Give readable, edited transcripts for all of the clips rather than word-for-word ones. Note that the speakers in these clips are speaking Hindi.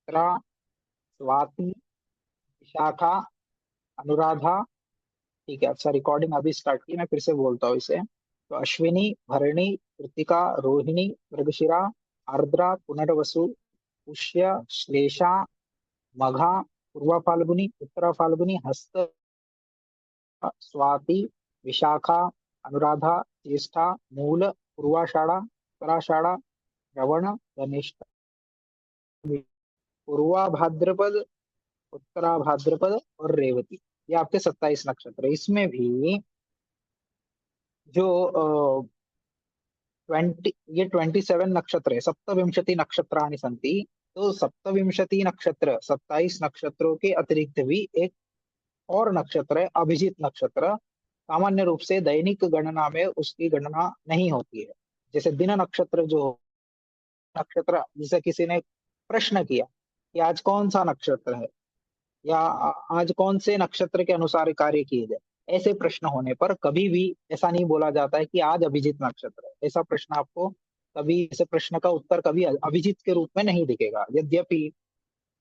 उत्तरा, स्वाति, विशाखा, अनुराधा। ठीक है, अच्छा रिकॉर्डिंग अभी स्टार्ट की, मैं फिर से बोलता हूँ इसे। तो अश्विनी, भरणी, कृतिका, रोहिणी, मृगशिरा, आर्द्रा, पुनर्वसु, पुष्य, श्लेषा, मघा, पूर्वा फाल्गुनी, उत्तरा फाल्गुनी, हस्त, स्वाति, विशाखा, अनुराधा, ज्येष्ठा, मूल, पूर्वाषाढ़ा, उत्तराषाढ़ा, श्रवण, धनिष्ठा, पूर्वा भाद्रपद, उत्तरा भाद्रपद और रेवती। ये आपके 27 नक्षत्र है। इसमें भी जो 27 नक्षत्र है, सप्तविंशति नक्षत्राणि सन्ति। तो सप्तविंशति नक्षत्र, 27 नक्षत्रों के अतिरिक्त भी एक और नक्षत्र है, अभिजीत नक्षत्र। सामान्य रूप से दैनिक गणना में उसकी गणना नहीं होती है। जैसे दिन नक्षत्र जो नक्षत्र, जिसे किसी ने प्रश्न किया कि आज कौन सा नक्षत्र है, या आज कौन से नक्षत्र के अनुसार कार्य किए जाए, ऐसे प्रश्न होने पर कभी भी ऐसा नहीं बोला जाता है कि आज अभिजीत नक्षत्र है। ऐसा प्रश्न आपको कभी, ऐसे प्रश्न का उत्तर कभी अभिजीत के रूप में नहीं दिखेगा। यद्यपि,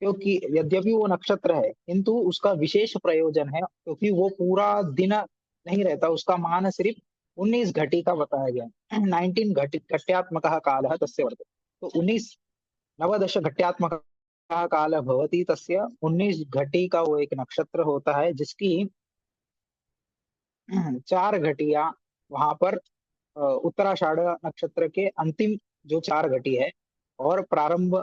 क्योंकि यद्यपि वो नक्षत्र है, किंतु उसका विशेष प्रयोजन है, क्योंकि वो पूरा दिन नहीं रहता। उसका मान सिर्फ 19 घटी का बताया गया है। 19 घटी घट्यात्मक काल तस्य वर्तते। तो 19 नवदश घट्यात्मक काल भवति तस्य, 19 घटी का वो एक नक्षत्र होता है, जिसकी 4 घटिया वहां पर उत्तराषाढ़ नक्षत्र के अंतिम जो 4 घटी है, और प्रारंभ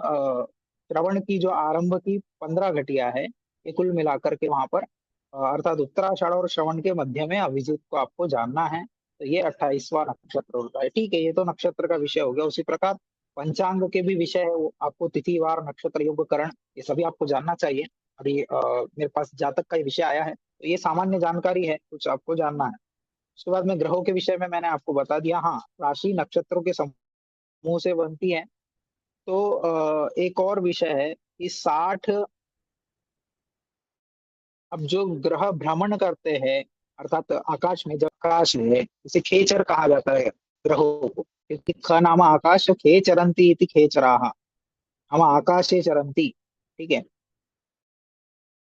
श्रवण की जो आरंभ की 15 घटिया है, ये कुल मिलाकर के वहां पर अर्थात उत्तराषाढ़ और श्रवण के मध्य में अभिजीत को आपको जानना है। तो ये 28वां नक्षत्र होता है। ठीक है, ये तो नक्षत्र का विषय हो गया। उसी प्रकार पंचांग के भी विषय है, वो आपको तिथिवार, नक्षत्र, योग, करण, ये सभी आपको जानना चाहिए। अभी मेरे पास जातक का ये विषय आया है, तो ये सामान्य जानकारी है, कुछ आपको जानना है। उसके बाद में ग्रहों के विषय में मैंने आपको बता दिया। हाँ, राशि नक्षत्रों के समूह से बनती है। तो एक और विषय है कि 60, अब जो ग्रह भ्रमण करते हैं, अर्थात आकाश में, जब आकाश है, इसे खेचर कहा जाता है ग्रहों को, क्योंकि ख नाम आकाश खेचरंती इति खेचराः, हम आकाशे चरंती। ठीक है,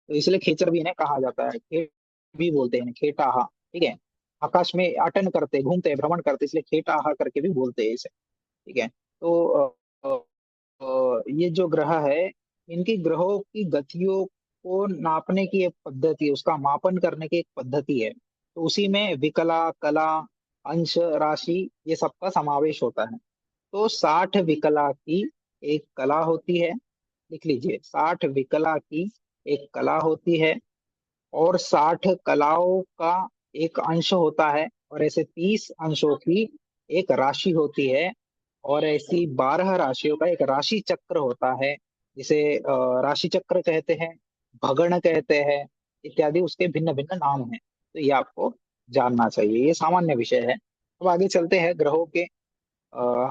तो इसलिए खेचर भी इन्हें कहा जाता है, खेट भी बोलते हैं इन्हें, खेटाः। ठीक है, आकाश में अटन करते, घूमते, भ्रमण करते, इसलिए खेटाः करके भी बोलते हैं इसे। ठीक है, तो ये जो ग्रह है, इनकी ग्रहों की गतियों को नापने की एक पद्धति है, उसका मापन करने की एक पद्धति है। तो उसी में विकला, कला, अंश, राशि, ये सबका समावेश होता है। तो 60 विकला की एक कला होती है, लिख लीजिए, 60 विकला की एक कला होती है, और 60 कलाओं का एक अंश होता है, और ऐसे 30 अंशों की एक राशि होती है, और ऐसी 12 राशियों का एक राशि चक्र होता है, जिसे राशि चक्र कहते हैं, भगण कहते हैं, इत्यादि उसके भिन्न भिन्न नाम हैं। तो ये आपको जानना चाहिए, ये सामान्य विषय है। अब आगे चलते हैं ग्रहों के।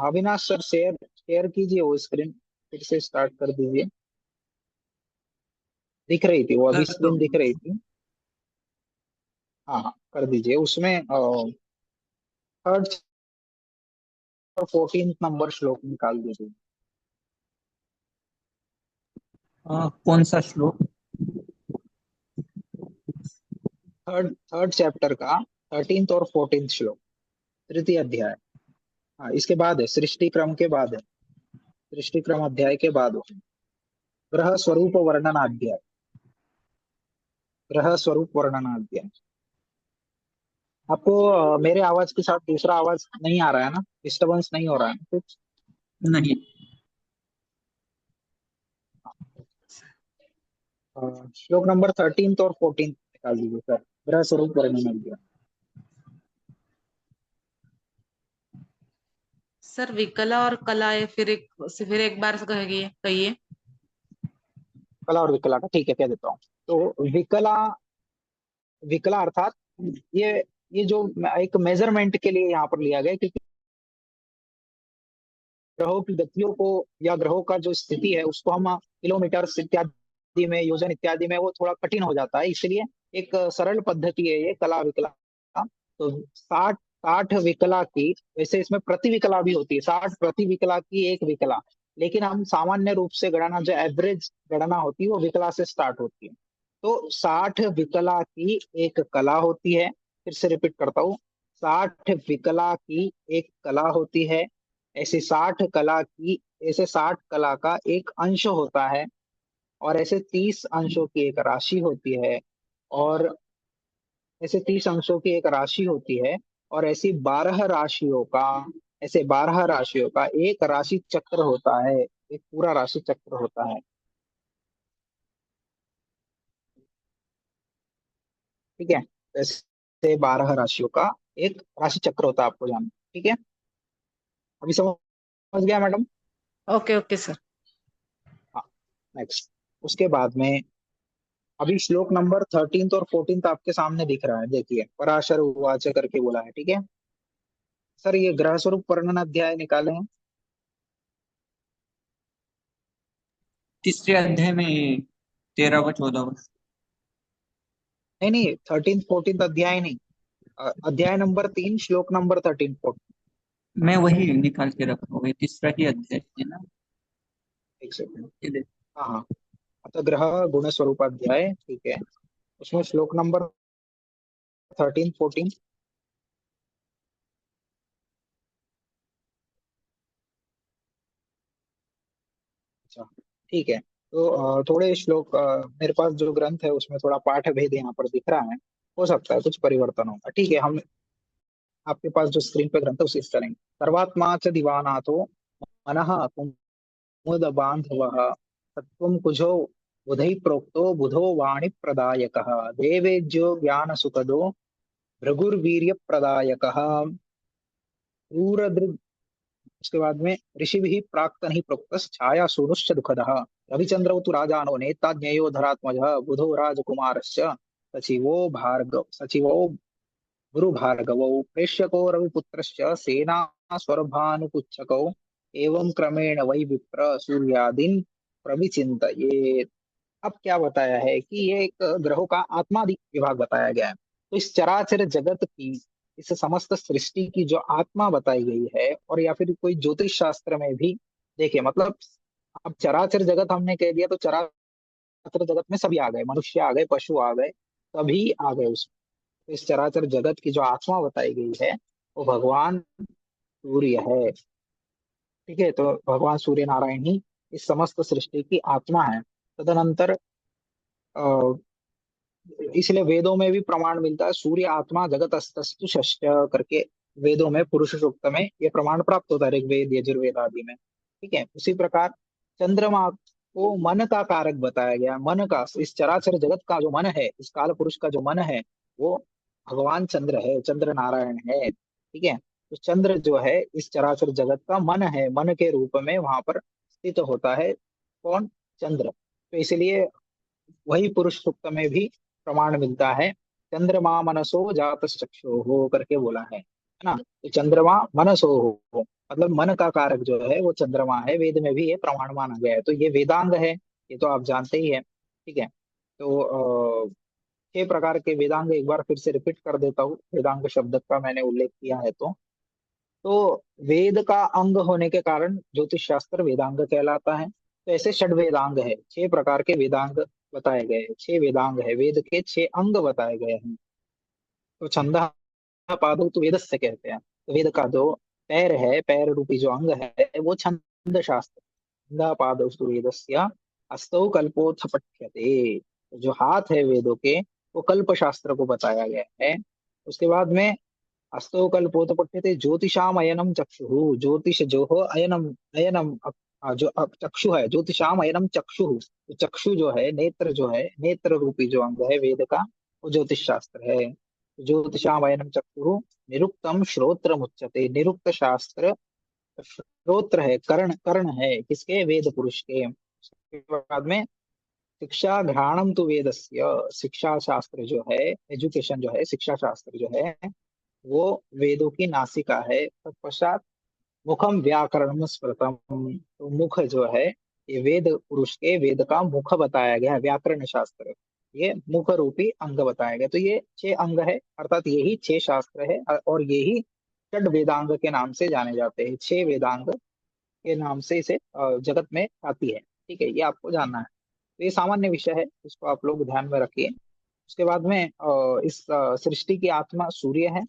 अविनाश सर, शेयर शेयर कीजिए वो स्क्रीन, फिर से स्टार्ट कर दीजिए। दिख रही थी वो, अभी कर दो। स्क्रीन दिख रही थी। हाँ हाँ, कर दीजिए। उसमें थर्ड और 14 नंबर श्लोक निकाल दीजिए। कौन सा श्लोक? थर्ड थर्ड चैप्टर का 13th और 14th श्लोक, तृतीय अध्याय। हाँ, इसके बाद है, सृष्टि क्रम के बाद है, सृष्टि क्रम अध्याय के बाद है, ग्रह स्वरूप वर्णनाध्याय, ग्रह स्वरूप वर्णनाध्याय। आपको मेरे आवाज के साथ दूसरा आवाज नहीं आ रहा है ना, डिस्टरबेंस नहीं हो रहा है ना कुछ? नहीं। श्लोक नंबर 13th और 14th निकाल दीजिए सर, ग्रह स्वरूप वर्णनाध्याय। सर विकला और कला है, फिर एक बार से कहिए कहिए। कला और विकला का, ठीक है, कह देता हूँ। तो विकला, विकला अर्थात ये ये जो एक मेजरमेंट के लिए यहाँ पर लिया गया है, क्योंकि ग्रहों की गतियों को, या ग्रहों का जो स्थिति है उसको हम किलोमीटर इत्यादि में, योजन इत्यादि में, वो थोड़ा कठिन हो जाता है, इसलिए एक सरल पद्धति है ये कला विकला का। तो 60 विकला की, वैसे इसमें प्रति विकला भी होती है, 60 प्रति विकला की एक विकला, लेकिन हम सामान्य रूप से गणना, जो एवरेज गणना होती है, वो विकला से स्टार्ट होती है। तो 60 विकला की एक कला होती है। फिर से रिपीट करता हूँ, 60 विकला की एक कला होती है। ऐसे 60 कला की ऐसे 60 कला का एक अंश होता है, और ऐसे 30 अंशों की एक राशि होती है। और ऐसे 30 अंशों की एक राशि होती है, और ऐसे 12 राशियों का एक राशि चक्र होता है, एक पूरा राशि चक्र होता है। ठीक है, ऐसे 12 राशियों का एक राशि चक्र होता है, आपको जानना। ठीक है, अभी समझ गया मैडम? Okay okay sir. हाँ, नेक्स्ट। उसके बाद में अभी श्लोक नंबर 13 और 14 आपके सामने दिख रहा है, देखिए, पराशर उवाच करके बोला है। ठीक है सर, ये ग्रह स्वरूप वर्णन अध्याय निकाले हैं। तीसरे अध्याय में 13 व 14। नहीं नहीं, 13 14 अध्याय नहीं, अध्याय नंबर 3 श्लोक नंबर 13 14। मैं वही निकाल के रखा हुआ है, तीसरा ही अध्याय है ना। एक सेकंड। ये देख। हाँ हाँ, अतः ग्रह गुण स्वरूप अध्याय, ठीक है। उसमें श्लोक नंबर 13 14। अच्छा, ठीक है। तो थोड़े श्लोक, मेरे पास जो ग्रंथ है उसमें थोड़ा पाठ भेद यहाँ पर दिख रहा है, हो सकता है कुछ परिवर्तन होगा। ठीक है, हम आपके पास जो स्क्रीन पे ग्रंथ है उसे इस करेंगे। सर्वात्मा च दिवानाथो मनः कुमुद बांधवः सत्वं कुजो बुधै प्रोक्तो बुधो वाणि प्रदायकः देवेज्यो ज्ञान सुखदो भृगुर्वीर्य प्रदायकः क्रूरदृग्। उसके बाद में ऋषि भी प्राक्तन ही प्रोक्त छाया सूनुश्च दुखदः रविचंद्रौ तु राजानो नेता ज्ञेयो धरात्मजः बुधो राजकुमारश्च सचिवो गुरु भार्गवौ प्रेष्यको रविपुत्रश्च सेना स्वर्भानुपुच्छकौ एवं क्रमेण वै विप्र सूर्यादीन प्रविचिन्तयेत्। अब क्या बताया है कि ये एक ग्रहों का आत्मादि विभाग बताया गया है। तो इस चराचर जगत की, इस समस्त सृष्टि की जो आत्मा बताई गई है, और या फिर कोई ज्योतिष शास्त्र में भी देखिए, मतलब अब चराचर जगत हमने कह दिया, तो चराचर जगत में सभी आ गए, मनुष्य आ गए, पशु आ गए, सभी आ गए उसमें। तो इस चराचर जगत की जो आत्मा बताई गई है, वो भगवान सूर्य है। ठीक है, तो भगवान सूर्य नारायण ही इस समस्त सृष्टि की आत्मा है। तदनंतर अ, इसलिए वेदों में भी प्रमाण मिलता है, सूर्य आत्मा जगत अस्तस्तु षष्ठ करके वेदों में, पुरुष सूक्त में ये प्रमाण प्राप्त होता है, ऋग्वेद यजुर्वेद आदि में। ठीक है, उसी प्रकार चंद्रमा को मन का कारक बताया गया। मन का, इस चराचर जगत का जो मन है, इस काल पुरुष का जो मन है, वो भगवान चंद्र है, चंद्र नारायण है। ठीक है, तो चंद्र जो है इस चराचर जगत का मन है, मन के रूप में वहां पर स्थित होता है। कौन? चंद्र। तो इसलिए वही पुरुष सूक्त में भी प्रमाण मिलता है, चंद्रमा मनसो जात चक्षु हो करके बोला है ना। तो चंद्रमा मनसो हो, मतलब मन का कारक जो है वो चंद्रमा है। वेद में भी ये प्रमाण माना गया है, तो ये वेदांग है, ये तो आप जानते ही है। ठीक है, तो 6 प्रकार के वेदांग एक बार फिर से रिपीट कर देता हूँ, वेदांग शब्द का मैंने उल्लेख किया है। तो वेद का अंग होने के कारण ज्योतिष शास्त्र वेदांग कहलाता है। तो ऐसे षड वेदांग है, 6 प्रकार के वेदांग बताए गए हैं, 6 वेदांग है, वेद के 6 अंग बताए गए हैं। तो छंद पादौ तो वेद से कहते हैं, तो वेद का जो पैर है, पैर रूपी जो अंग है, वो छंद शास्त्र। छंद पादौ तो वेदस्य अस्तौ कल्पोथ पठ्यते। तो जो हाथ है वेदों के, वो कल्प शास्त्र को बताया गया है। उसके बाद में अस्तो कल्पोत पठ्यते ज्योतिषाम अयनम चक्षु, ज्योतिष जो हो अयनम, अयनम जो चक्षु है, ज्योतिषाम अयनम चक्षु। तो चक्षु जो है, नेत्र जो है, नेत्र रूपी जो अंग है वेद का, वो ज्योतिष शास्त्र है। ज्योतिषाम अयनम चक्षु निरुक्तम श्रोत्र मुच्यते। निरुक्त शास्त्र श्रोत्र है, कर्ण, कर्ण है किसके? वेद पुरुष के। उसके बाद में शिक्षा घ्राणम तो वेदस्य, शिक्षा शास्त्र जो है, एजुकेशन जो है, शिक्षा शास्त्र जो है, वो वेदों की नासिका है। तत्पश्चात मुखम व्याकरण स्मृतम, तो मुख जो है, ये वेद पुरुष के, वेद का मुख बताया गया है, व्याकरण शास्त्र, ये मुख रूपी अंग बताया गया। तो ये 6 अंग है, अर्थात यही 6 शास्त्र है, और यही षड वेदांग के नाम से जाने जाते हैं, 6 वेदांग। के नाम से इसे जगत में आती है। ठीक है, ये आपको जानना है। तो ये सामान्य विषय है, इसको आप लोग ध्यान में रखिए। उसके बाद में इस सृष्टि की आत्मा सूर्य है,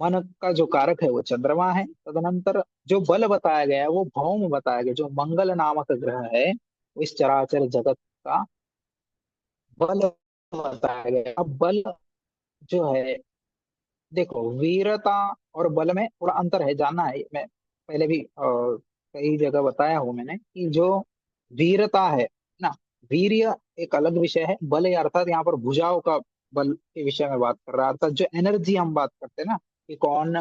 मन का जो कारक है वो चंद्रमा है, तदनंतर जो बल बताया गया है वो भौम बताया गया, जो मंगल नामक ग्रह है वो इस चराचर जगत का बल बताया गया। अब बल जो है, देखो वीरता और बल में थोड़ा अंतर है, जानना है। मैं पहले भी कई जगह बताया हूं मैंने कि जो वीरता है ना, वीर्य एक अलग विषय है, बल अर्थात यहाँ पर भुजाओं का बल के विषय में बात कर रहा है। अर्थात जो एनर्जी हम बात करते हैं ना, कि कौन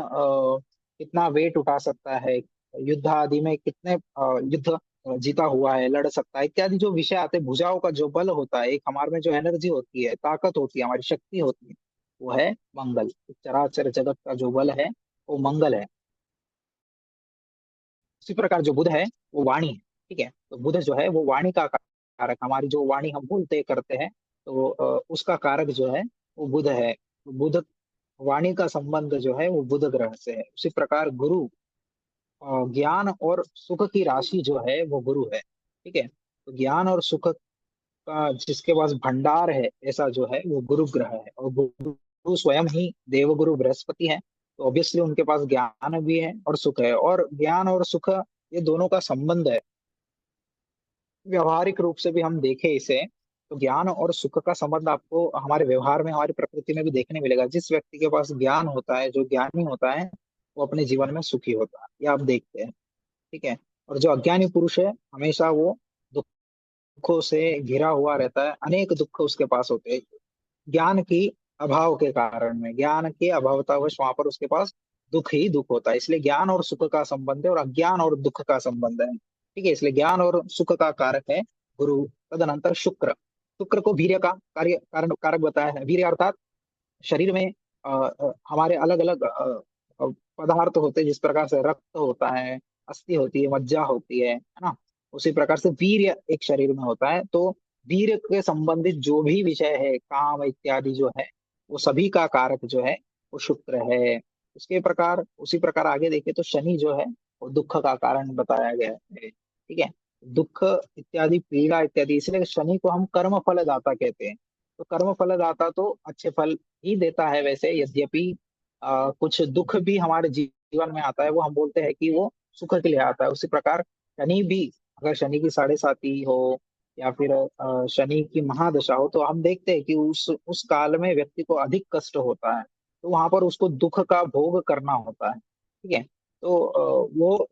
कितना वेट उठा सकता है, युद्ध आदि में कितने युद्ध जीता हुआ है, लड़ सकता है, इत्यादि जो विषय आते हैं। भुजाओं का जो बल होता है, एक हमारे में जो एनर्जी होती है, ताकत होती है, हमारी शक्ति होती है, वो है मंगल। चराचर जगत का जो बल है वो मंगल है। उसी प्रकार जो बुध है वो वाणी है। ठीक है, तो बुध जो है वो वाणी का कारक, हमारी जो वाणी हम बोलते करते हैं, तो उसका कारक जो है वो बुध है। बुध, वाणी का संबंध जो है वो बुध ग्रह से है। उसी प्रकार गुरु, ज्ञान और सुख की राशि जो है वो गुरु है। ठीक है, तो ज्ञान और सुख का जिसके पास भंडार है, ऐसा जो है वो गुरु ग्रह है। और गुरु स्वयं ही देवगुरु बृहस्पति है, तो ऑब्वियसली उनके पास ज्ञान भी है और सुख है। और ज्ञान और सुख ये दोनों का संबंध है, व्यवहारिक रूप से भी हम देखें इसे, तो ज्ञान और सुख का संबंध आपको हमारे व्यवहार में, हमारी प्रकृति में भी देखने मिलेगा। जिस व्यक्ति के पास ज्ञान होता है, जो ज्ञानी होता है, वो अपने जीवन में सुखी होता है, ये आप देखते हैं। ठीक है, और जो अज्ञानी पुरुष है, हमेशा वो दुखों से घिरा हुआ रहता है, अनेक दुख उसके पास होते हैं, ज्ञान की अभाव के कारण में, ज्ञान के अभावतावश वहां पर उसके पास दुख ही दुख होता है। इसलिए ज्ञान और सुख का संबंध है, और अज्ञान और दुख का संबंध है। ठीक है, इसलिए ज्ञान और सुख का कारक है गुरु। तदनंतर शुक्र, शुक्र को वीर्य का कार्य कारण कारक बताया है। वीर्य अर्थात शरीर में हमारे अलग अलग पदार्थ होते हैं, जिस प्रकार से रक्त होता है, अस्थि होती है, मज्जा होती है ना, उसी प्रकार से वीर्य एक शरीर में होता है। तो वीर्य के संबंधित जो भी विषय है, काम इत्यादि जो है, वो सभी का कारक जो है वो शुक्र है। उसके प्रकार, उसी प्रकार आगे देखें तो शनि जो है वो दुख का कारण बताया गया है। ठीक है, दुख इत्यादि, पीड़ा इत्यादि, इसलिए शनि को हम कर्म फलदाता कहते हैं। तो कर्म फलदाता तो अच्छे फल ही देता है वैसे, यद्यपि कुछ दुख भी हमारे जीवन में आता है, वो हम बोलते हैं कि वो सुख के लिए आता है। उसी प्रकार शनि भी, अगर शनि की साढ़े साती हो या फिर शनि की महादशा हो, तो हम देखते हैं कि उस काल में व्यक्ति को अधिक कष्ट होता है, तो वहां पर उसको दुख का भोग करना होता है। ठीक है, तो वो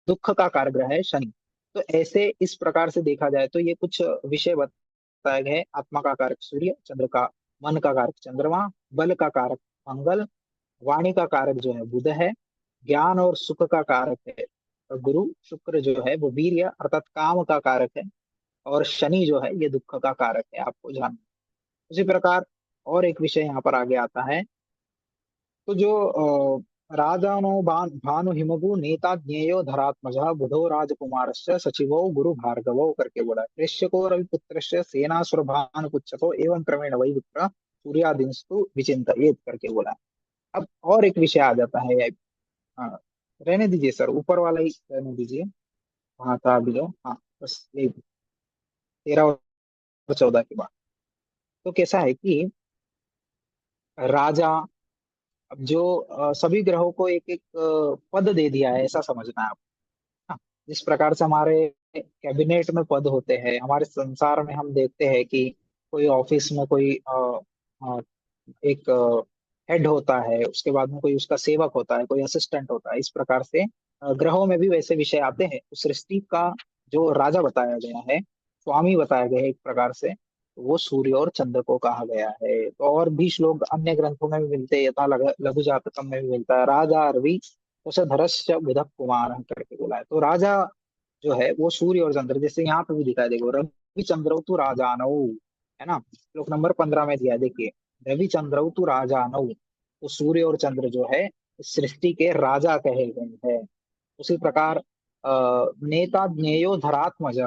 दुख का कारक है शनि। तो ऐसे इस प्रकार से देखा जाए तो ये कुछ विषय बताए गए। आत्मा का कारक सूर्य, चंद्र का, मन का कारक चंद्रमा, बल का कारक मंगल, वाणी का कारक जो है बुध है, ज्ञान और सुख का कारक है और गुरु, शुक्र जो है वो वीर्य अर्थात काम का कारक है, और शनि जो है ये दुख का कारक है, आपको जानना। उसी प्रकार और एक विषय यहाँ पर आगे आता है। तो जो राजानो भानु हिमगु नेता ज्ञेयो धरात्मज बुधो राजकुमारस्य सचिवो गुरु भार्गवो करके बोला है। प्रेष्यको रविपुत्रस्य सेनासुर भानुपुच्छको एवं क्रमेण वै विप्र सूर्यादिस्तु विचिन्तयेत् करके बोला है। अब और एक विषय आ जाता है। हाँ, रहने दीजिए सर, ऊपर वाला ही रहने दीजिए, वहां था अभी जो, हाँ बस यही 13 और 14 के बाद। तो कैसा है कि राजा, अब जो सभी ग्रहों को एक एक पद दे दिया है, ऐसा समझना है आप। हाँ, जिस प्रकार से हमारे कैबिनेट में पद होते हैं, हमारे संसार में हम देखते हैं कि कोई ऑफिस में कोई एक हेड होता है, उसके बाद में कोई उसका सेवक होता है, कोई असिस्टेंट होता है। इस प्रकार से ग्रहों में भी वैसे विषय आते हैं। उस सृष्टि का जो राजा बताया गया है, स्वामी बताया गया है एक प्रकार से, तो वो सूर्य और चंद्र को कहा गया है। तो और भी श्लोक अन्य ग्रंथों में भी मिलते हैं, यथा लघु जातकम में भी मिलता है, राजा रवि धरस्य बुध कुमार करके बोला है। तो राजा जो है वो सूर्य और चंद्र, जैसे यहाँ पे भी दिखाई देगा, रवि चंद्र तु राजानौ, है ना, श्लोक नंबर 15 में दिया है, देखिए, रवि चंद्र तु राजानौ। तो सूर्य और चंद्र जो है इस सृष्टि के राजा कहे गए हैं। उसी प्रकार नेता ज्ञेयो धरात्मज,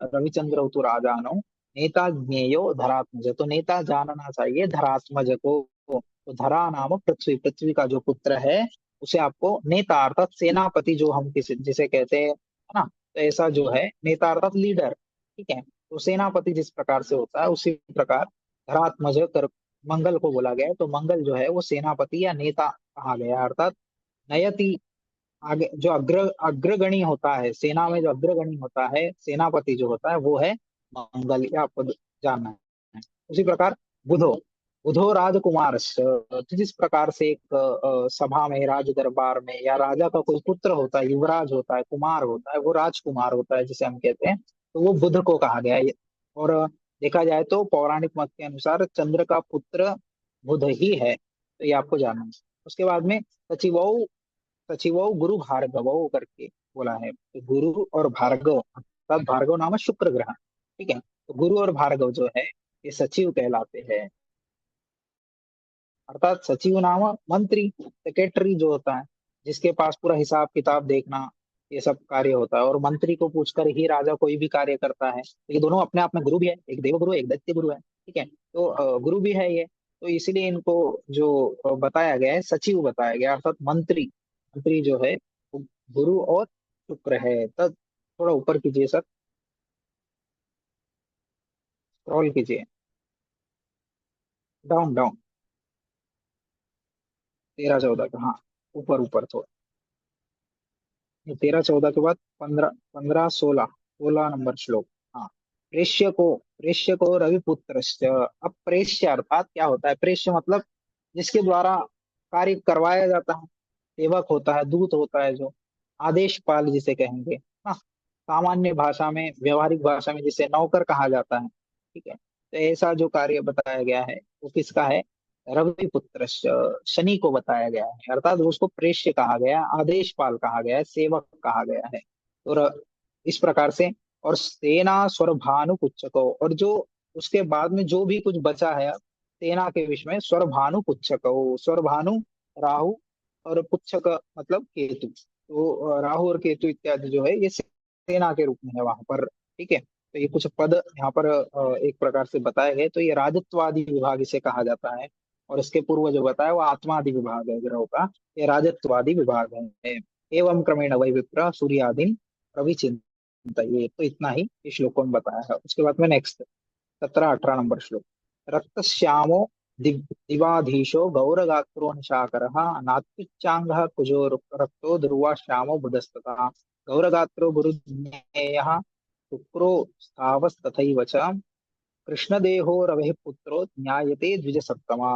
रविचंद्र तु राजानौ, नेता ज्ञेयो धरात्मज, तो नेता जानना चाहिए धरात्मज को। तो धरा नाम पृथ्वी, पृथ्वी का जो पुत्र है उसे आपको नेता अर्थात सेनापति, जो हम किसी जिसे कहते हैं ना। तो ऐसा जो है नेता अर्थात लीडर, ठीक है। तो सेनापति जिस प्रकार से होता है उसी प्रकार धरात्मज कर मंगल को बोला गया है। तो मंगल जो है वो सेनापति या नेता कहा गया है, अर्थात नयति, आगे जो अग्रगणी होता है सेना में, जो अग्रगणी होता है सेनापति जो होता है वो है मंगल, ये आपको जानना है। उसी प्रकार बुधो, बुधो राजकुमार, तो जिस प्रकार से एक सभा में, राज दरबार में या राजा का कोई पुत्र होता है, युवराज होता है, कुमार होता है, वो राजकुमार होता है जिसे हम कहते हैं, तो वो बुध को कहा गया है। और देखा जाए तो पौराणिक मत के अनुसार चंद्र का पुत्र बुध ही है, तो ये आपको जानना है। उसके बाद में सचिवौ, सचिवौ गुरु भार्गवौ करके बोला है। तो गुरु और भार्गव, अर्थात भार्गव नाम है शुक्र ग्रह, ठीक है। तो गुरु और भार्गव जो है ये सचिव कहलाते हैं, अर्थात सचिव नाम मंत्री, सेक्रेटरी जो होता है, जिसके पास पूरा हिसाब किताब देखना ये सब कार्य होता है, और मंत्री को पूछकर ही राजा कोई भी कार्य करता है। तो ये दोनों अपने आप में गुरु भी है, एक देव गुरु है, एक दैत्य गुरु है, ठीक है। तो गुरु भी है ये, तो इसीलिए इनको जो बताया गया है सचिव बताया गया, अर्थात मंत्री, मंत्री जो है वो गुरु और शुक्र है। तब थोड़ा ऊपर कीजिए सर, स्क्रॉल कीजिए, डाउन डाउन, 13 14 का, हाँ ऊपर ऊपर थोड़ा, 13 14 के बाद 15 15 16, 16 नंबर श्लोक। हाँ, प्रेष्य को रविपुत्र, अब प्रेष्य अर्थात क्या होता है, प्रेष्य मतलब जिसके द्वारा कार्य करवाया जाता है, सेवक होता है, दूत होता है, जो आदेशपाल जिसे कहेंगे, हाँ। सामान्य भाषा में, व्यवहारिक भाषा में जिसे नौकर कहा जाता है, ठीक है। तो ऐसा जो कार्य बताया गया है वो किसका है, रविपुत्र, शनि को बताया गया है, अर्थात उसको प्रेष्य कहा गया, आदेशपाल कहा गया है, सेवक कहा गया है। तो इस प्रकार से, और सेना स्वरभानु पुच्छको, और जो उसके बाद में जो भी कुछ बचा है सेना के विषय में, स्वरभानु पुच्छको, स्वरभानु राहु और पुच्छक मतलब केतु, तो राहु और केतु इत्यादि जो है ये सेना के रूप में है वहां पर, ठीक है। तो ये कुछ पद यहाँ पर एक प्रकार से बताए गए, तो ये राजत्वादि विभाग इसे कहा जाता है। और इसके पूर्व जो बताया वो आत्मादि विभाग है ग्रहों का, ये राजत्वादि विभाग है। एवं क्रमेण वै विप्र सूर्यादीन प्रविचिंतये, तो इतना ही इस श्लोकों में बताया है। उसके बाद में नेक्स्ट 17 18 नंबर श्लोक। रक्त श्यामो दिवाधीशो गौरगात्रो निशाकरः नात्युच्चांगः कुजो रक्तो ध्रुवा श्यामो बुधस्तथा गौरगात्रो गुरुज्ञेयः शुक्रो स्थावस्तथैव च कृष्णदेहो रवि पुत्रो ज्ञायते द्विज सप्तमा।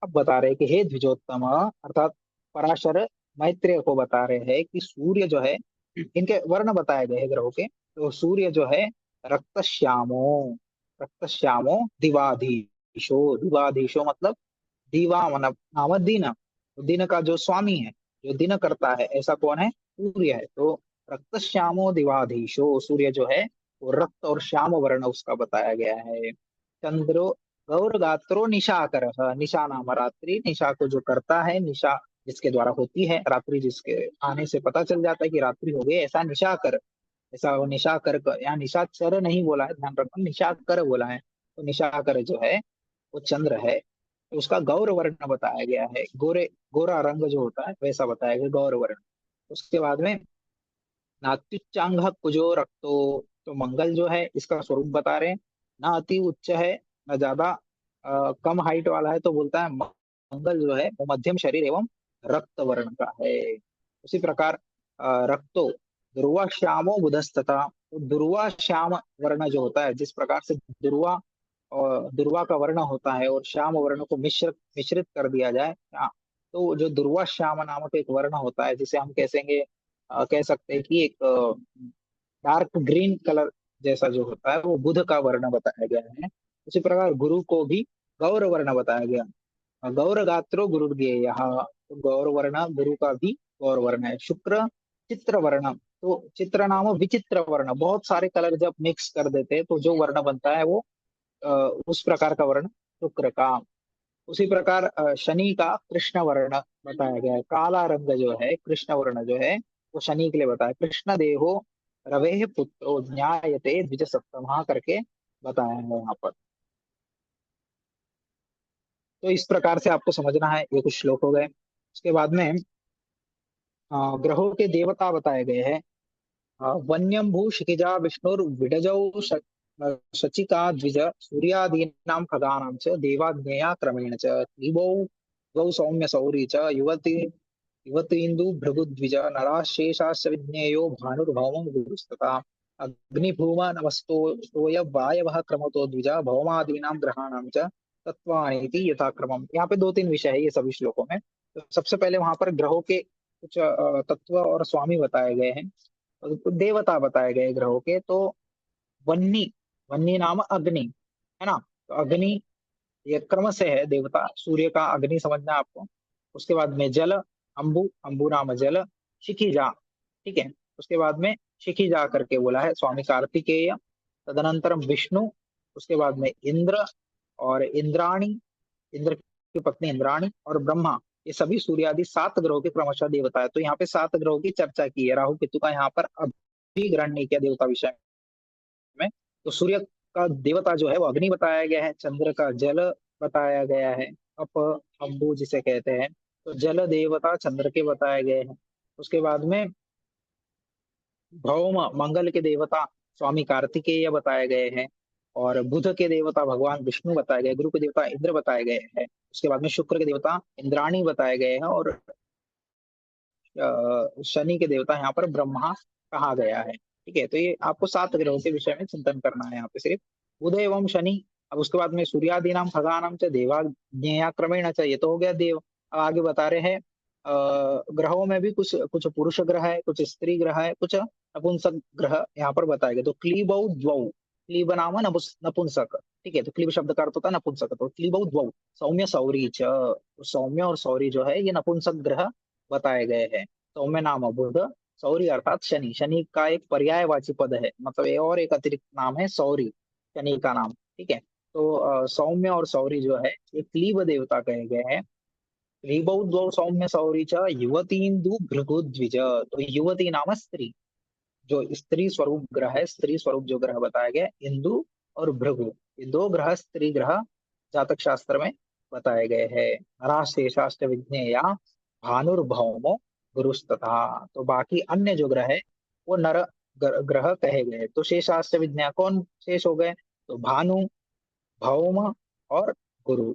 अब बता रहे कि हे द्विजोत्तम, अर्थात पराशर मैत्रेय को बता रहे हैं कि सूर्य जो है, इनके वर्ण बताए गए हैं ग्रहों के, तो सूर्य जो है रक्तश्यामो, रक्तश्यामो दिवाधीशो, दिवाधीशो मतलब दीवा मतलब नाम दिन, तो दिन का जो स्वामी है, जो दिन करता है, ऐसा कौन है, सूर्य है। तो रक्तश्यामो दिवाधीशो, सूर्य जो है वो रक्त और श्याम वर्ण उसका बताया गया है। चंद्रो गौर गात्रो निशाकर, निशा नाम रात्रि, निशा को जो करता है, निशा जिसके द्वारा होती है, रात्रि जिसके आने से पता चल जाता है कि रात्रि हो गई, ऐसा निशाकर, ऐसा वो निशाकर यहाँ निशाचर नहीं बोला है, ध्यान रखना, निशाकर बोला है। तो निशाकर जो है वो चंद्र है, तो उसका गौर वर्ण बताया गया है, गोरे गोरा रंग जो होता है वैसा बताया गया, गौर वर्ण। उसके बाद में नात्युच्चांग कुजो रक्तो, तो मंगल जो है इसका स्वरूप बता रहे हैं, ना अति उच्च है ना ज्यादा कम हाइट वाला है, तो बोलता है मंगल जो है वो मध्यम शरीर एवं रक्त वर्ण का है। उसी प्रकार रक्तो ध्रुवा श्यामो बुधस्तथा, तो ध्रुवा श्याम वर्ण जो होता है, जिस प्रकार से ध्रुवा और ध्रुवा का वर्ण होता है और श्याम वर्ण को मिश्रित कर दिया जाए, हाँ, तो जो ध्रुवा श्याम नामक एक वर्ण होता है, जिसे हम कहेंगे कह सकते हैं कि एक डार्क ग्रीन कलर जैसा जो होता है, वो बुध का वर्ण बताया गया है। उसी प्रकार गुरु को भी गौर वर्ण बताया गया, गौर गात्रो गुरुर्गेय, तो गौर वर्ण गुरु का भी गौर वर्ण है। शुक्र चित्र वर्ण, तो चित्र नाम विचित्र वर्ण, बहुत सारे कलर जब मिक्स कर देते हैं तो जो वर्ण बनता है वो अ, उस प्रकार का वर्ण शुक्र का। उसी प्रकार शनि का कृष्ण वर्ण बताया गया है, काला रंग जो है, कृष्ण वर्ण जो है वो शनि के लिए बताया, कृष्ण देहो रवे पुत्रो ज्ञायते द्विज सप्तमा करके बताया है यहाँ पर। तो इस प्रकार से आपको समझना है, ये कुछ श्लोक हो गए। उसके बाद में ग्रहों के देवता बताए गए हैं। वन्यं भू क्षितिजा विष्णुर्विडजौ शचिका द्विज सूर्यादीनां खगानां च देवाज्ञया क्रमेण च दिवौ द्वौ सौम्य सौरी च युवतीन्दु भृगुद्विज नराशेषाश्च विज्ञेयो भानुर्भौमं गुरुस्तथा अग्निभूम नमस्तो स्तोय वायवः क्रमतो द्विज भौमादीनां ग्रहाणां च तत्वानीति यथाक्रमम। यहाँ पे दो तीन विषय है ये सभी श्लोकों में। तो सबसे पहले वहां पर ग्रहों के कुछ तत्व और स्वामी बताए गए हैं और कुछ देवता बताए गए ग्रहों के। तो वन्नी, वन्नी नाम अग्नि है ना। तो अग्नि ये क्रम से है देवता, सूर्य का अग्नि समझना है आपको। उसके बाद में जल, अंबु, अंबु नाम जल, शिखिजा, ठीक है। उसके बाद में शिखिजा करके बोला है स्वामी कार्तिकेय। तदनंतरम विष्णु, उसके बाद में इंद्र और इंद्राणी, इंद्र की पत्नी इंद्राणी और ब्रह्मा, ये सभी सूर्य आदि सात ग्रहों के क्रमशः देवता है। तो यहाँ पे सात ग्रहों की चर्चा की है, राहु केतु का यहाँ पर अभी ग्रहण नहीं किया देवता विषय में। तो सूर्य का देवता जो है वो अग्नि बताया गया है, चंद्र का जल बताया गया है, अप अम्बु जिसे कहते हैं, तो जल देवता चंद्र के बताए गए हैं। उसके बाद में भौम, मंगल के देवता स्वामी कार्तिकेय बताए गए हैं, और बुध के देवता भगवान विष्णु बताए गए, गुरु के देवता इंद्र बताए गए हैं। उसके बाद में शुक्र के देवता इंद्राणी बताए गए हैं, और शनि के देवता यहाँ पर ब्रह्मा कहा गया है। ठीक है, तो ये आपको सात ग्रहों के विषय में चिंतन करना है यहाँ पे सिर्फ, बुध एवं शनि। अब उसके बाद में सूर्यादि नाम खगानाम च देवा ज्ञेया क्रमेण च, ये तो हो गया देव। अब आगे बता रहे हैं ग्रहों में भी कुछ कुछ पुरुष ग्रह है, कुछ स्त्री ग्रह है, कुछ नपुंसक ग्रह यहाँ पर बताए गए। तो क्लीबौ द्वौ, क्लीब नाम नपुंसक, ठीक है। तो क्लीब शब्द का अर्थ होता है नपुंसक। तो क्लीबौ द्वौ सौम्य सौरी च, तो सौम्य और सौरी जो है ये नपुंसक ग्रह बताए गए हैं। सौम्य नाम बुध, सौरी अर्थात शनि, शनि का एक पर्यायवाची पद है, मतलब ये और एक अतिरिक्त नाम है सौरी, शनि का नाम, ठीक है। तो सौम्य और सौरी जो है ये क्लीब देवता कहे गए हैं। क्लीबौ द्वौ सौम्य सौरी च युवतीन्दु भृगु द्विज, तो युवती नाम स्त्री, जो स्त्री स्वरूप ग्रह है, स्त्री स्वरूप जो ग्रह बताया गया इंदु और भृगु, ये दो ग्रह स्त्री ग्रह जातक शास्त्र में बताए गए हैं। नराशेषाश्च विज्ञेया भानुर्भौमो गुरुस्तथा, तो बाकी अन्य जो ग्रह है वो नर ग्रह कहे गए। तो शेषाश्च विज्ञा, कौन शेष हो गए, तो भानु, भौम और गुरु।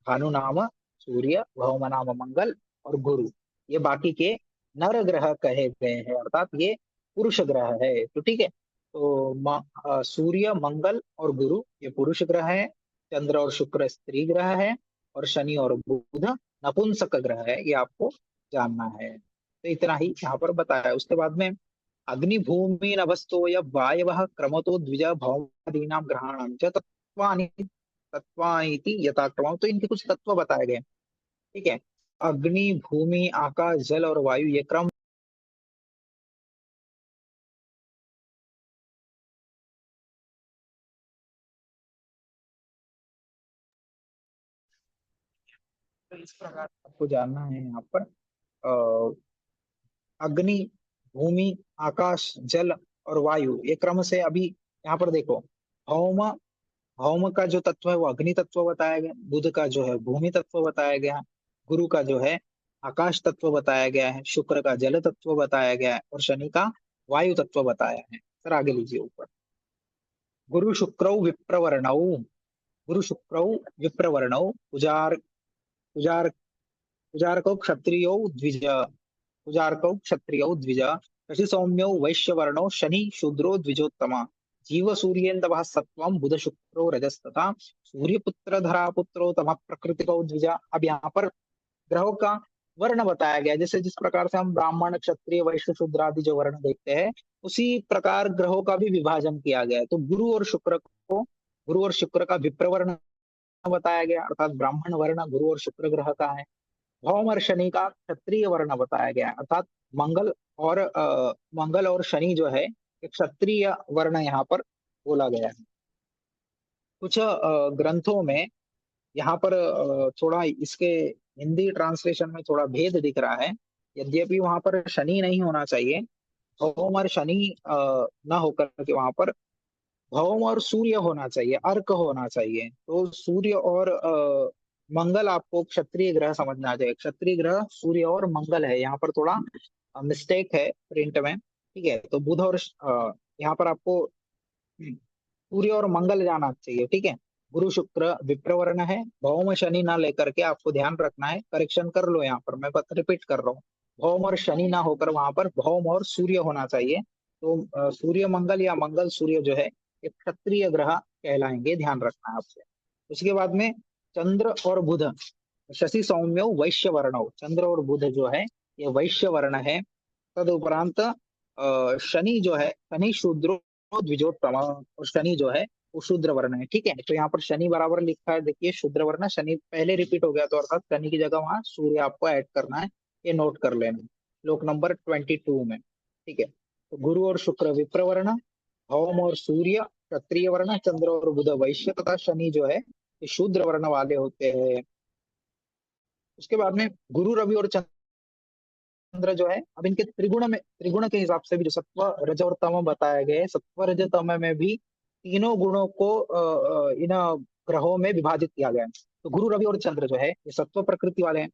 भानु नाम सूर्य, भौम नाम मंगल और गुरु, ये बाकी के नर ग्रह कहे गए हैं, अर्थात ये पुरुष ग्रह है। तो ठीक है, तो सूर्य, मंगल और गुरु ये पुरुष ग्रह है, चंद्र और शुक्र स्त्री ग्रह है, और शनि और बुध नपुंसक ग्रह है, ये आपको जानना है। तो इतना ही यहाँ पर बताया है। उसके बाद में अग्नि भूमि नभस्तो य वायवः क्रमतो द्विज भौमादीनां ग्रहाणां च तत्वानि, तत्वानीति यथाक्रमम्, तो इनके कुछ तत्व बताए गए, ठीक है। अग्नि, भूमि, आकाश, जल और वायु, ये क्रम तो इस प्रकार आपको जानना है यहाँ पर। अ, अग्नि, भूमि, आकाश, जल और वायु, ये क्रम से अभी यहाँ पर देखो, भौम, भौम का जो तत्व है वो अग्नि तत्व बताया गया, बुध का जो है भूमि तत्व बताया गया, गुरु का जो है आकाश तत्व बताया गया है, शुक्र का जल तत्व बताया गया है, और शनि का वायु तत्व बताया है। सर आगे लीजिए ऊपर, गुरु शुक्रौ विप्रवर्णौ, गुरु शुक्रौ विप्रवर्णौ उजार, उजार, उजारकौ क्षत्रियौ द्विज, उजारकौ क्षत्रियौ द्विज, शशि सौम्यौ वैश्यवर्णौ शनि शूद्रो द्विजोत्तम, जीव सूर्येन्दवः सत्वं बुध शुक्रो रजस्तथा, सूर्यपुत्र धरा पुत्रो तमः प्रकृतिकौ द्विजा। अब यहाँ पर ग्रहों का वर्ण बताया गया, जैसे जिस प्रकार से हम ब्राह्मण, क्षत्रिय, वैश्य, शूद्र आदि जो वर्ण देखते हैं, उसी प्रकार ग्रहों का भी विभाजन किया गया है। तो गुरु और शुक्र को, गुरु और शुक्र का विप्रवर्ण बताया गया, अर्थात ब्राह्मण वर्ण गुरु और शुक्र ग्रह का है। भौम और शनि का क्षत्रिय वर्ण बताया गया है, अर्थात मंगल और मंगल और शनि जो है एक क्षत्रिय वर्ण यहाँ पर बोला गया है। कुछ ग्रंथों में यहाँ पर थोड़ा इसके हिंदी ट्रांसलेशन में थोड़ा भेद दिख रहा है, यद्यपि वहां पर शनि नहीं होना चाहिए, भौम और शनि ना होकर के वहां पर भौम और सूर्य होना चाहिए, अर्क होना चाहिए। तो सूर्य और मंगल आपको क्षत्रिय ग्रह समझना चाहिए, क्षत्रिय ग्रह सूर्य और मंगल है, यहाँ पर थोड़ा मिस्टेक है प्रिंट में। ठीक है, तो बुध और यहाँ पर आपको सूर्य और मंगल जाना चाहिए। ठीक है, गुरु शुक्र विप्रवर्ण है, भौम शनि ना लेकर के आपको ध्यान रखना है। करेक्शन कर लो, यहाँ पर मैं रिपीट कर रहा हूँ, भौम और शनि ना होकर वहां पर भौम और सूर्य होना चाहिए। तो सूर्य मंगल या मंगल सूर्य जो है ये क्षत्रिय ग्रह कहलाएंगे, ध्यान रखना है आपसे। उसके बाद में चंद्र और बुध, शशि सौम्यो वैश्य वर्ण, चंद्र और बुध जो है ये वैश्य वर्ण है। तदुपरांत शनि जो है, शनि शूद्रो द्विजोत्तम, और शनि जो है वो शूद्र वर्ण है। ठीक है, तो यहाँ पर शनि बराबर लिखा है, देखिए शूद्र वर्ण, शनि पहले रिपीट हो गया, तो अर्थात शनि की जगह वहां सूर्य आपको ऐड करना है, ये नोट कर लेना। श्लोक नंबर 22 में। ठीक है, तो गुरु और शुक्र विप्रवर्ण, भौम और सूर्य क्षत्रिय वर्ण, चंद्र और बुध वैश्य तथा शनि जो है ये शूद्र वर्ण वाले होते हैं। उसके बाद में गुरु रवि और चंद्र जो है, अब इनके त्रिगुण के हिसाब से भी जो सत्व रज और तम बताया गया है, सत्व रज तम में भी तीनों गुणों को इन ग्रहों में विभाजित किया गया है। तो गुरु रवि और चंद्र जो है ये सत्व प्रकृति वाले हैं।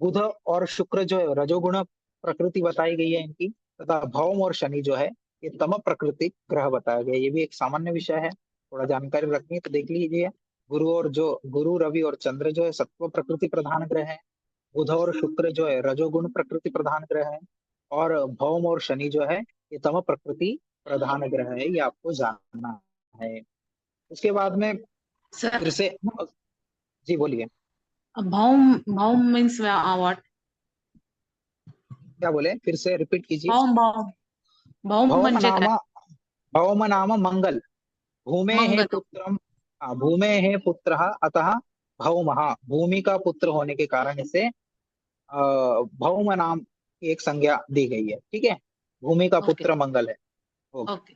बुध और शुक्र जो है रजोगुण प्रकृति बताई गई है इनकी, तथा भौम और शनि जो है ये तम प्रकृति ग्रह बताया गया है। ये भी एक सामान्य विषय है, थोड़ा जानकारी रखनी है तो देख लीजिए। गुरु रवि और चंद्र जो है सत्व प्रकृति प्रधान ग्रह है, बुध और शुक्र जो है रजोगुण प्रकृति प्रधान ग्रह है, और भौम और शनि जो है ये तम प्रकृति प्रधान ग्रह है, ये आपको जानना है। उसके बाद में फिर सर, से, जी बोलिए, भौम भौम मीन्स व्हाट? क्या बोले, फिर से रिपीट कीजिए। भौम भौम भौम भौम म्हणजे नाम, काय? भौम नाम मंगल, भूमे हे मंगल। पुत्रम, भूमे हे पुत्र अतः भौम, भूमि का पुत्र होने के कारण इसे भौम नाम की एक संज्ञा दी गई है। ठीक है, भूमि का ओके पुत्र मंगल है। ओके। ओके।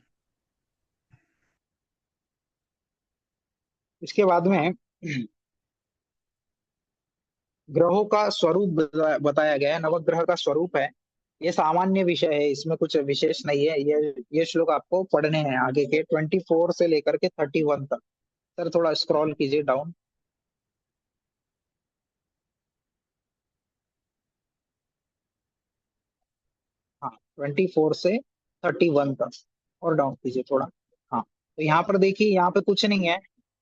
इसके बाद में ग्रहों का स्वरूप बताया गया है, नवग्रह का स्वरूप है। ये सामान्य विषय है, इसमें कुछ विशेष नहीं है। ये श्लोक आपको पढ़ने हैं आगे के 24 से लेकर के 31 तक। सर थोड़ा स्क्रॉल कीजिए डाउन। हाँ, 24 से 31 तक और डाउन कीजिए थोड़ा। हाँ, तो यहाँ पर देखिए, यहाँ पे कुछ नहीं है,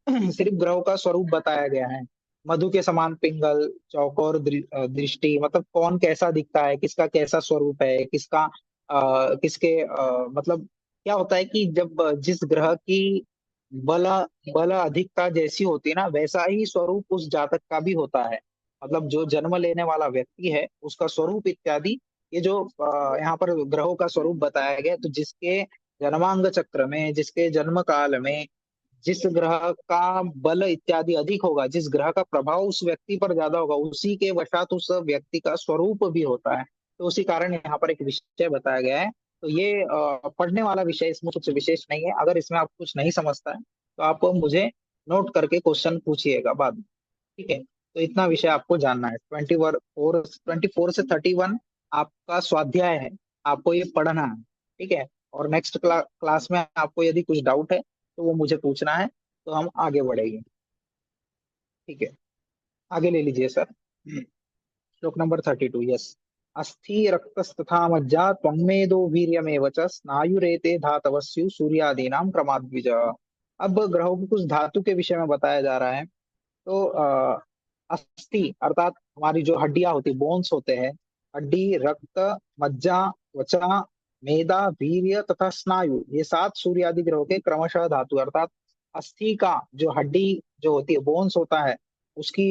सिर्फ ग्रहों का स्वरूप बताया गया है। मधु के समान पिंगल, चौकोर दृष्टि, मतलब कौन कैसा दिखता है, किसका कैसा स्वरूप है, किसका किसके मतलब क्या होता है कि जब जिस ग्रह की बल बल अधिकता जैसी होती है ना, वैसा ही स्वरूप उस जातक का भी होता है। मतलब जो जन्म लेने वाला व्यक्ति है उसका स्वरूप इत्यादि, ये जो यहाँ पर ग्रहों का स्वरूप बताया गया है, तो जिसके जन्मांग चक्र में, जिसके जन्म काल में जिस ग्रह का बल इत्यादि अधिक होगा, जिस ग्रह का प्रभाव उस व्यक्ति पर ज्यादा होगा, उसी के वशात उस व्यक्ति का स्वरूप भी होता है। तो उसी कारण यहाँ पर एक विषय बताया गया है। तो ये पढ़ने वाला विषय, इसमें कुछ विशेष नहीं है। अगर इसमें आप कुछ नहीं समझता है तो आप मुझे नोट करके क्वेश्चन पूछिएगा बाद में। ठीक है, तो इतना विषय आपको जानना है। 24 से 31 आपका स्वाध्याय है, आपको ये पढ़ना है। ठीक है, और नेक्स्ट क्लास में आपको यदि कुछ डाउट है तो वो मुझे पूछना है, तो हम आगे बढ़ेंगे। ठीक है, आगे ले लीजिए सर। श्लोक नंबर 32, यस। अस्थि रक्तस्तथा मज्जा त्वमेदो वीर्यमेव च स्नायुरेते धातवस्यु सूर्यादीनां क्रमाद्विज। अब ग्रहों की कुछ धातु के विषय में बताया जा रहा है। तो अस्थि अर्थात हमारी जो हड्डियां होती, बोन्स होते हैं, हड्डी, रक्त, मज्जा, त्वचा, मेदा, वीर्य तथा स्नायु, ये 7 सूर्य आदि ग्रहों के क्रमशः धातु, अर्थात अस्थि का जो हड्डी जो होती है, बोन्स होता है, उसकी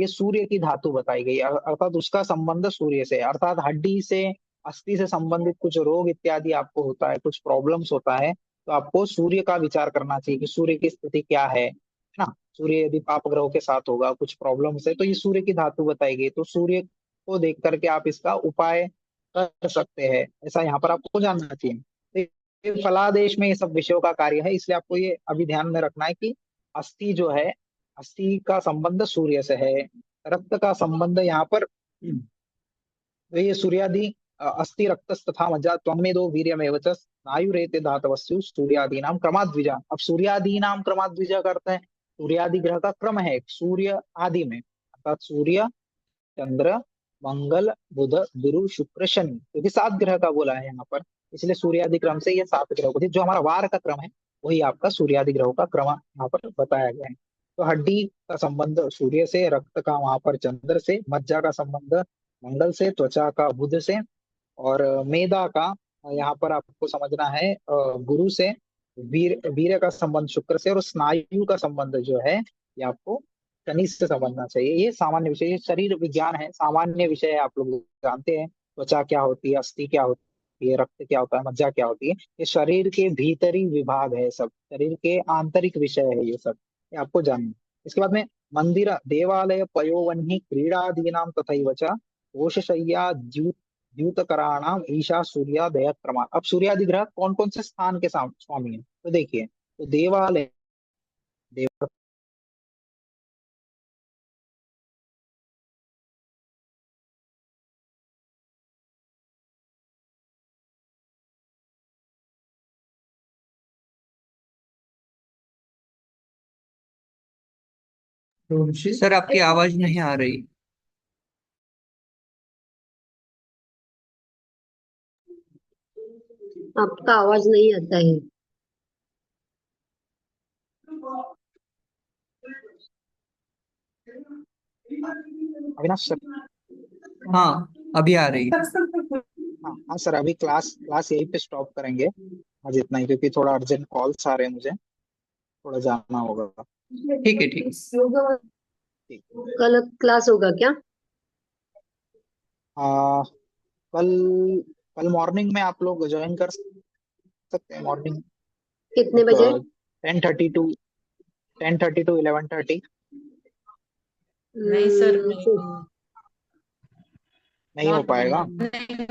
ये सूर्य की धातु बताई गई है, अर्थात उसका संबंध सूर्य से, अर्थात हड्डी से, अस्थि से संबंधित कुछ रोग इत्यादि आपको होता है, कुछ प्रॉब्लम्स होता है, तो आपको सूर्य का विचार करना चाहिए कि सूर्य की स्थिति क्या है ना। सूर्य यदि पाप ग्रहों के साथ होगा, कुछ प्रॉब्लम्स है, तो ये सूर्य की धातु बताई गई, तो सूर्य को देख करके आप इसका उपाय कर सकते हैं, ऐसा यहाँ पर आपको जानना चाहिए। तो ये फलादेश में ये सब विषयों का कार्य है, इसलिए आपको ये अभी ध्यान में रखना है कि अस्थि जो है, अस्थि का संबंध सूर्य से है, रक्त का संबंध यहाँ पर तो ये सूर्यादि अस्थि रक्तस्तथा मज्जा त्वमेदो वीर्यमेव च स्नायुरेते धातवस्यु सूर्यादीनाम क्रमाद्विजा। अब सूर्यादीनाम क्रमाद्विजा करते हैं, सूर्यादि ग्रह का क्रम है सूर्य आदि में, अर्थात सूर्य, चंद्र, मंगल, बुध, गुरु, शुक्र, शनि, क्योंकि 7 ग्रह का बोला है यहाँ पर, इसलिए सूर्यादि क्रम से ये 7 ग्रहों को थी। जो हमारा वार का क्रम है वही आपका सूर्यादि ग्रहों का क्रम यहाँ पर बताया गया है। तो हड्डी का संबंध सूर्य से, रक्त का वहां पर चंद्र से, मज्जा का संबंध मंगल से, त्वचा का बुध से, और मेदा का यहाँ पर आपको समझना है गुरु से, वीर्य का संबंध शुक्र से, और स्नायु का संबंध जो है ये आपको शनि से समझना चाहिए। ये सामान्य विषय, ये शरीर विज्ञान है, सामान्य विषय है, आप लोग जानते हैं। त्वचा क्या होती है, अस्थि क्या होती है, रक्त क्या होता है, मज्जा क्या होती है, ये शरीर के भीतरी विभाग है, सब शरीर के आंतरिक विषय है ये सब, ये आपको जानना है। इसके बाद में मंदिर देवालय पयोवन्ही क्रीड़ादीनाम तथैव च कोशशय्या द्यूतकराणाम ईशा सूर्यादय क्रमान। अब सूर्यादि ग्रह कौन कौन से स्थान के स्वामी है, तो देखिए, तो देवालय, देव सर आपकी आवाज नहीं आ रही। आपका आवाज नहीं आता है। अविनाश सर। हाँ अभी आ रही। हाँ हाँ सर, अभी क्लास क्लास यहीं पे स्टॉप करेंगे आज, इतना ही, क्योंकि थोड़ा अर्जेंट कॉल्स आ रहे हैं, मुझे थोड़ा जाना होगा। ठीक है ठीक है। ठीक। कल क्लास होगा क्या? आ, कल कल मॉर्निंग में आप लोग ज्वाइन कर सकते हैं, मॉर्निंग कितने बजे? 10:30 टू 11:30। नहीं सर, फिर नहीं हो पाएगा। नहीं,